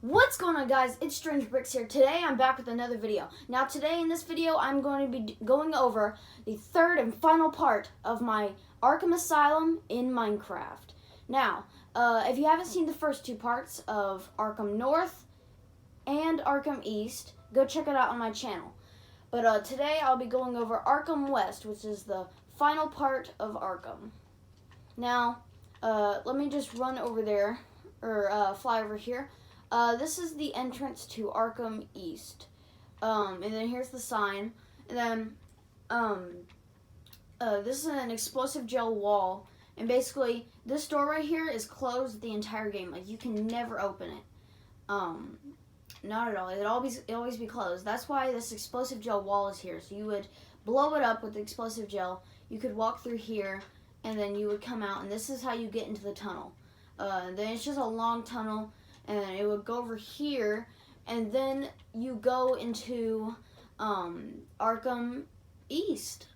What's going on, guys? It's Strange Bricks here. Today I'm back with another video. Now today in this video I'm going to be going over the third and final part of my Arkham Asylum in Minecraft. Now, if you haven't seen the first two parts of Arkham North and Arkham East, go check it out on my channel. But today I'll be going over Arkham West, which is the final part of Arkham. Now, let me just run over there, or fly over here. This is the entrance to Arkham East. And then here's the sign. And then, this is an explosive gel wall. And basically, this door right here is closed the entire game. Like, you can never open it. Not at all. It'll always be closed. That's why this explosive gel wall is here. So you would blow it up with the explosive gel. You could walk through here, and then you would come out. And this is how you get into the tunnel. Then it's just a long tunnel. And it would go over here, and then you go into Arkham East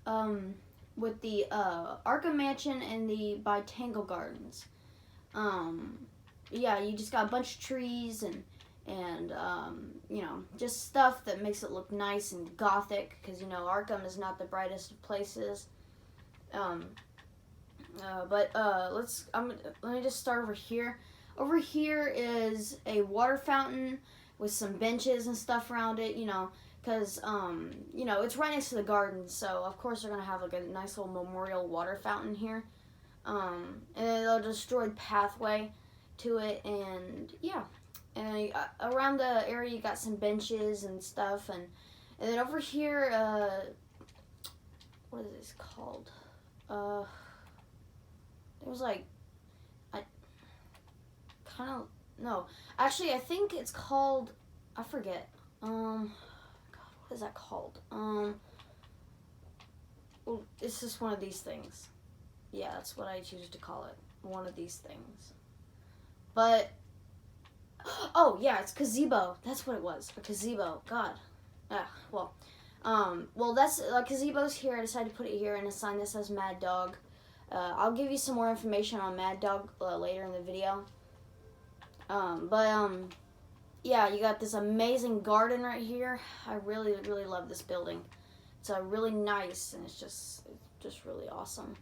with the Arkham Mansion and the Botanical Gardens. Yeah, you just got a bunch of trees and you know, just stuff that makes it look nice and gothic, because you know Arkham is not the brightest of places. Let me just start over here. Over here is a water fountain with some benches and stuff around it, you know, because, you know, it's right next to the garden, so of course they're going to have like a nice little memorial water fountain here. And then a destroyed pathway to it, and yeah. And around the area you got some benches and stuff, and then over here, what is this called? It was like, actually I think it's called, I forget, God, what is that called? Well, it's just one of these things. Yeah, that's what I choose to call it, one of these things. But, oh yeah, it's gazebo, that's what it was, a gazebo, God. Well, that's, gazebo's here. I decided to put it here and a sign that says Mad Dog. I'll give you some more information on Mad Dog later in the video. Yeah, you got this amazing garden right here. I really, really love this building. It's really nice, and it's just really awesome.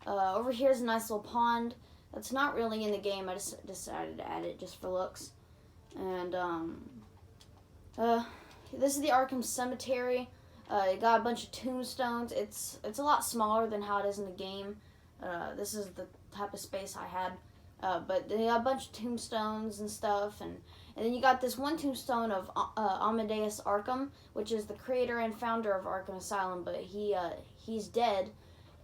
Over here is a nice little pond. That's not really in the game. I just decided to add it just for looks. And, this is the Arkham Cemetery. It got a bunch of tombstones. It's a lot smaller than how it is in the game. This is the type of space I had. But they got a bunch of tombstones and stuff, and then you got this one tombstone of Amadeus Arkham, which is the creator and founder of Arkham Asylum, but he's dead.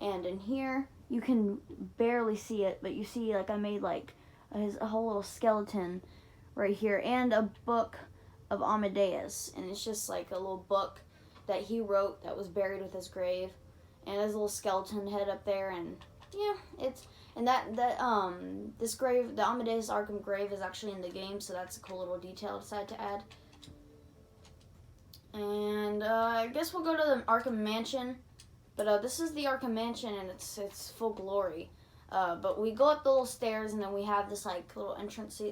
And in here you can barely see it, but you see, like, I made like a whole little skeleton right here, and a book of Amadeus, and it's just like a little book that he wrote that was buried with his grave, and there's a little skeleton head up there, and yeah, this grave, the Amadeus Arkham grave, is actually in the game, so that's a cool little detail I decided to add. And I guess we'll go to the Arkham Mansion, but this is the Arkham Mansion, and it's full glory. But we go up the little stairs, and then we have this like little entrance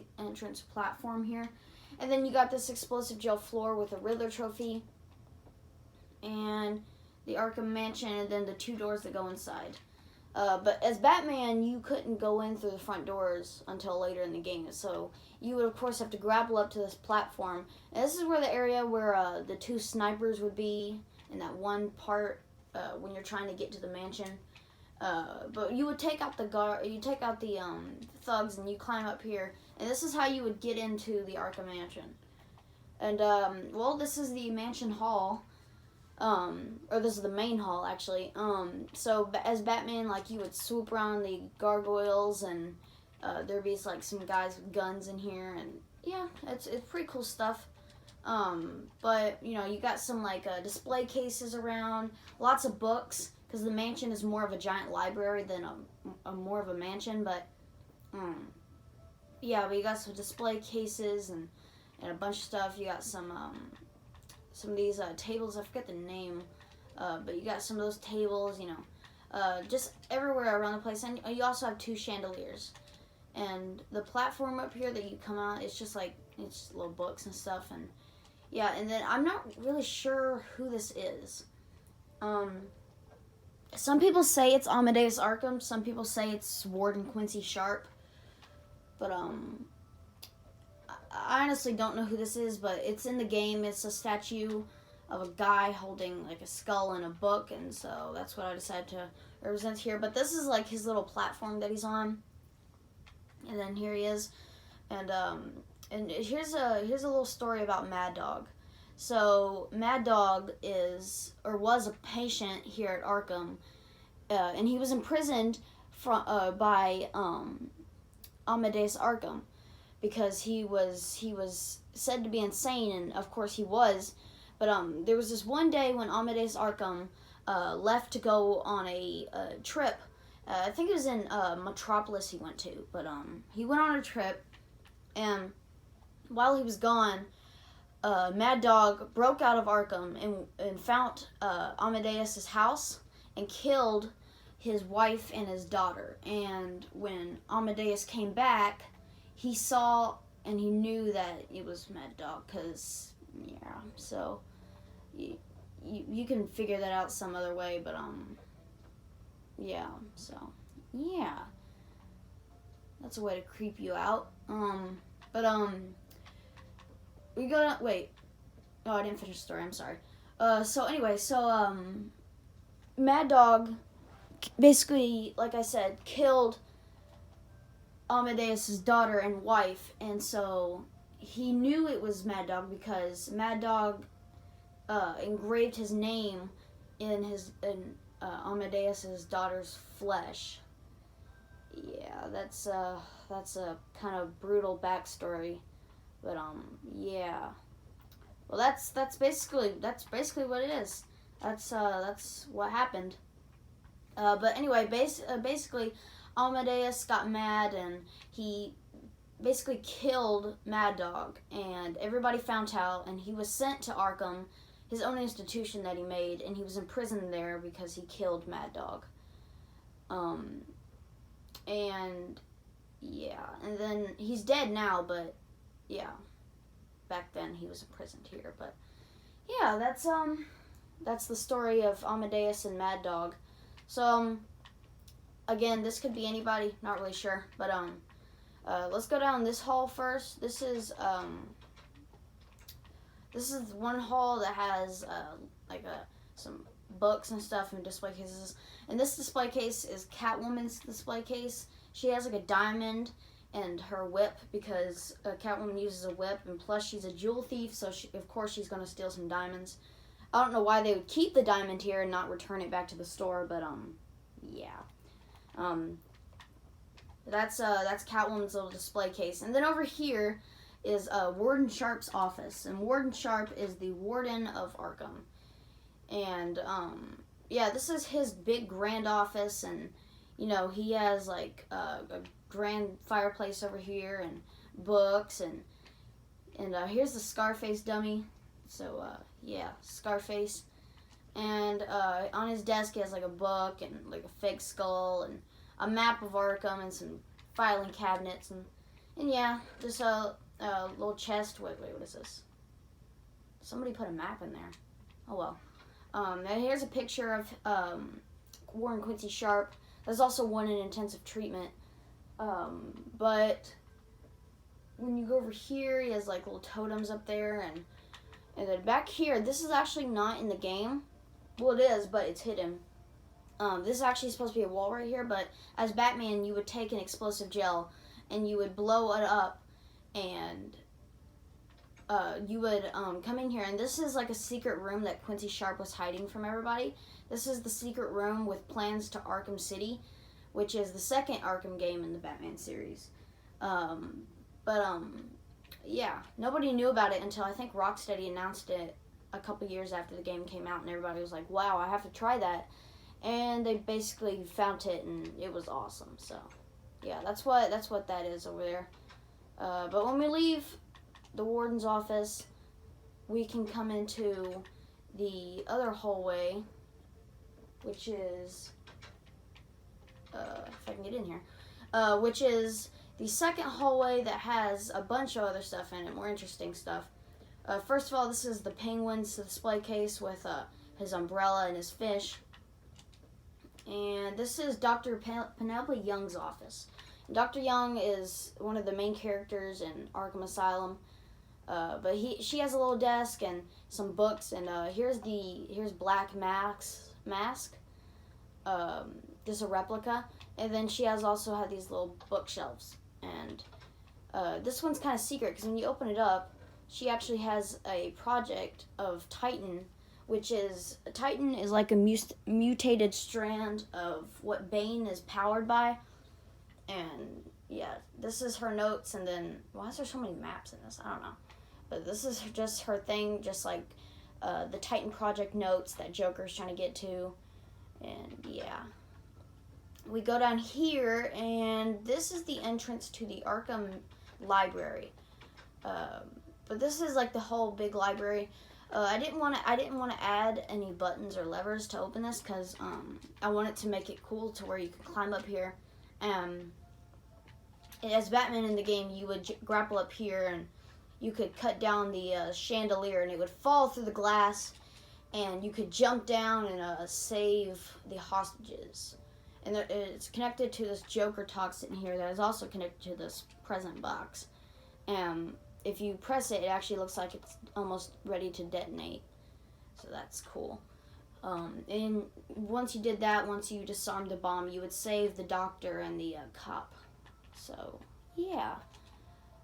platform here, and then you got this explosive gel floor with a Riddler trophy, and the Arkham Mansion, and then the two doors that go inside. But as Batman, you couldn't go in through the front doors until later in the game, so you would of course have to grapple up to this platform. And this is where the area where the two snipers would be in that one part when you're trying to get to the mansion. But you would take out the thugs, and you climb up here, and this is how you would get into the Arkham Mansion. And well, this is the mansion hall. Or this is the main hall, actually. So as Batman, like, you would swoop around the gargoyles, and there'd be like some guys with guns in here, and yeah, it's pretty cool stuff. But you know, you got some like display cases around, lots of books, because the mansion is more of a giant library than a more of a mansion. But yeah, but you got some display cases and a bunch of stuff. You got some of these tables, I forget the name, but you got some of those tables, you know, just everywhere around the place. And you also have two chandeliers. And the platform up here that you come out, it's just little books and stuff, and yeah. And then I'm not really sure who this is. Some people say it's Amadeus Arkham. Some people say it's Warden Quincy Sharp. But I honestly don't know who this is, but it's in the game. It's a statue of a guy holding like a skull in a book, and so that's what I decided to represent here. But this is like his little platform that he's on, and then here he is, and here's a little story about Mad Dog. So Mad Dog was a patient here at Arkham, and he was imprisoned by Amadeus Arkham because he was said to be insane, and of course he was. But there was this one day when Amadeus Arkham left to go on a trip. I think it was in Metropolis he went to, but he went on a trip, and while he was gone, Mad Dog broke out of Arkham and found Amadeus's house and killed his wife and his daughter. And when Amadeus came back, he saw and he knew that it was Mad Dog, because, yeah, so you can figure that out some other way, but, yeah, so, yeah. That's a way to creep you out. We go to, wait. Oh, I didn't finish the story, I'm sorry. So anyway, Mad Dog basically, like I said, killed Amadeus's daughter and wife, and so he knew it was Mad Dog because Mad Dog engraved his name in Amadeus's daughter's flesh. Yeah, that's a kind of brutal backstory, but yeah. Well, that's basically what it is. That's what happened. But anyway, basically, Amadeus got mad and he basically killed Mad Dog, and everybody found out, and he was sent to Arkham, his own institution that he made, and he was imprisoned there because he killed Mad Dog. And yeah, and then he's dead now, but yeah, back then he was imprisoned here. But yeah, that's the story of Amadeus and Mad Dog. So again, this could be anybody, not really sure, but let's go down this hall first. This is one hall that has some books and stuff and display cases. And this display case is Catwoman's display case. She has like a diamond and her whip because Catwoman uses a whip, and plus she's a jewel thief, so of course she's going to steal some diamonds. I don't know why they would keep the diamond here and not return it back to the store, but yeah. That's Catwoman's little display case. And then over here is Warden Sharp's office, and Warden Sharp is the Warden of Arkham. And yeah, this is his big grand office, and you know, he has like a grand fireplace over here and books, and here's the Scarface dummy. So yeah, Scarface. And on his desk he has like a book and like a fake skull and a map of Arkham and some filing cabinets, and yeah, just a little chest. Wait, what is this? Somebody put a map in there. Oh well. And here's a picture of Warden Quincy Sharp. There's also one in intensive treatment. But when you go over here, he has like little totems up there, and then back here, this is actually not in the game. Well, it is, but it's hidden. This is actually supposed to be a wall right here, but as Batman, you would take an explosive gel and you would blow it up, and you would come in here, and this is like a secret room that Quincy Sharp was hiding from everybody. This is the secret room with plans to Arkham City, which is the second Arkham game in the Batman series. Yeah, nobody knew about it until I think Rocksteady announced it a couple years after the game came out, and everybody was like, wow, I have to try that. And they basically found it, and it was awesome. So yeah, that's what that is over there. But when we leave the Warden's office, we can come into the other hallway, which is if I can get in here, which is the second hallway that has a bunch of other stuff in it, more interesting stuff. First of all, this is the Penguin's display case with his umbrella and his fish. And this is Dr. Penelope Young's office. And Dr. Young is one of the main characters in Arkham Asylum. But she has a little desk and some books, and here's Black Mask. This is a replica, and then she also had these little bookshelves. And this one's kind of secret because when you open it up, she actually has a project of Titan, which is Titan is like a mutated strand of what Bane is powered by. And yeah, this is her notes, and then why is there so many maps in this? I don't know. But this is just her thing, just like the Titan Project notes that Joker's trying to get to. And yeah. We go down here, and this is the entrance to the Arkham Library. But this is like the whole big library. I didn't want to add any buttons or levers to open this because I wanted to make it cool to where you can climb up here. As Batman in the game, you would grapple up here and you could cut down the chandelier and it would fall through the glass, and you could jump down and save the hostages. And it's connected to this Joker toxin here that is also connected to this present box. If you press it, it actually looks like it's almost ready to detonate. So that's cool. And once you did that, once you disarmed the bomb, you would save the doctor and the cop. So, yeah.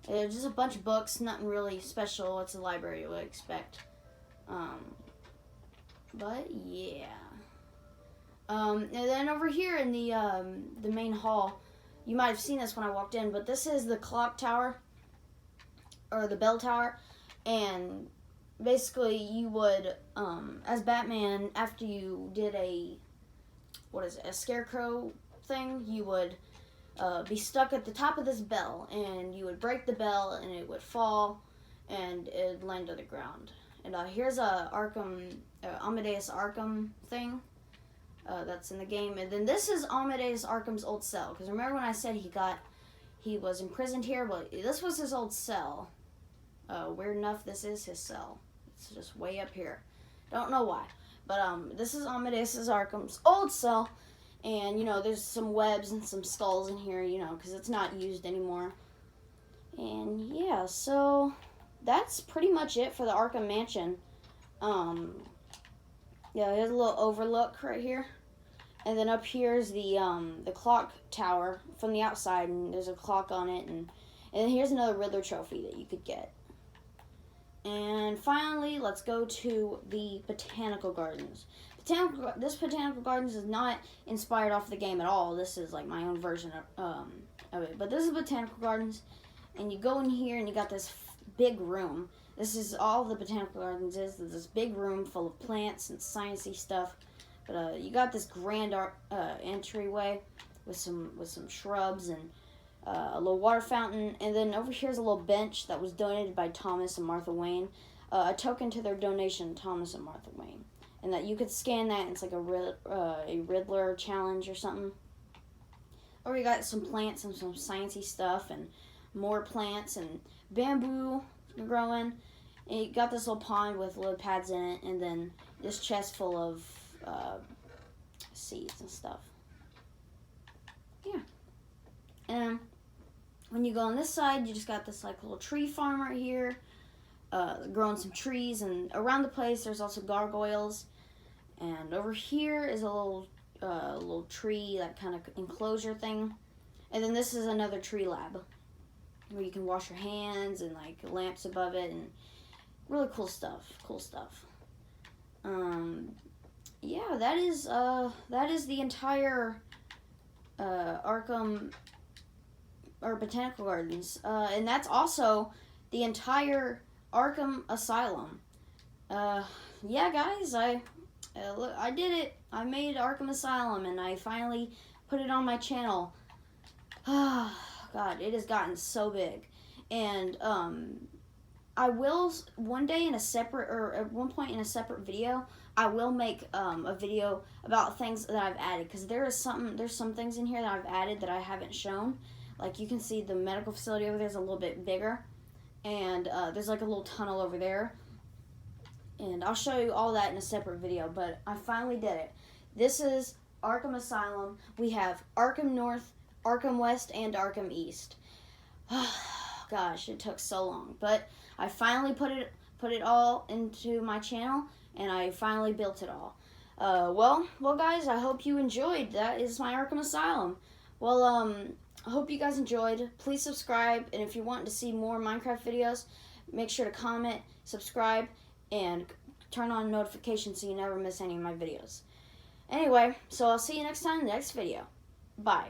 There's just a bunch of books, nothing really special. It's a library you would expect. But, yeah. And then over here in the main hall, you might have seen this when I walked in, but this is the clock tower, or the bell tower, and basically you would, as Batman, after you did a scarecrow thing, you would be stuck at the top of this bell, and you would break the bell, and it would fall, and it would land on the ground. And here's a Amadeus Arkham thing. That's in the game. And then this is Amadeus Arkham's old cell. Because remember when I said he was imprisoned here? But this was his old cell. Weird enough, this is his cell. It's just way up here. Don't know why. But this is Amadeus Arkham's old cell. And, there's some webs and some skulls in here, because it's not used anymore. And, yeah, so that's pretty much it for the Arkham Mansion. Yeah, here's a little overlook right here. And then up here is the clock tower from the outside, and there's a clock on it, and then here's another Riddler trophy that you could get. And finally, let's go to the Botanical Gardens. This Botanical Gardens is not inspired off the game at all. This is like my own version of it. But this is Botanical Gardens, and you go in here and you got this big room. This is all the Botanical Gardens is. There's this big room full of plants and sciencey stuff. But you got this grand entryway with some shrubs and a little water fountain. And then over here's a little bench that was donated by Thomas and Martha Wayne. A token to their donation, Thomas and Martha Wayne. And that you could scan that, and it's like a Riddler challenge or something. Or you got some plants and some sciencey stuff and more plants and bamboo growing. And you got this little pond with lily pads in it, and then this chest full of seeds and stuff. Yeah. And when you go on this side, you just got this like little tree farm right here, growing some trees, and around the place there's also gargoyles. And over here is a little tree, that kind of enclosure thing. And then this is another tree lab where you can wash your hands and like lamps above it and really cool stuff. Yeah, that is the entire Arkham or Botanical Gardens, and that's also the entire Arkham Asylum. Yeah, guys, I did it. I made Arkham Asylum, and I finally put it on my channel. God, it has gotten so big, and I will one day at one point in a separate video, I will make a video about things that I've added, because there's some things in here that I've added that I haven't shown. Like you can see the medical facility over there is a little bit bigger, and there's like a little tunnel over there. And I'll show you all that in a separate video, but I finally did it. This is Arkham Asylum. We have Arkham North, Arkham West, and Arkham East. Gosh, it took so long, but I finally put it all into my channel, and I finally built it all. Well, guys, I hope you enjoyed. That is my Arkham Asylum. Well, I hope you guys enjoyed. Please subscribe, and if you want to see more Minecraft videos, make sure to comment, subscribe, and turn on notifications so you never miss any of my videos. Anyway, so I'll see you next time in the next video. Bye.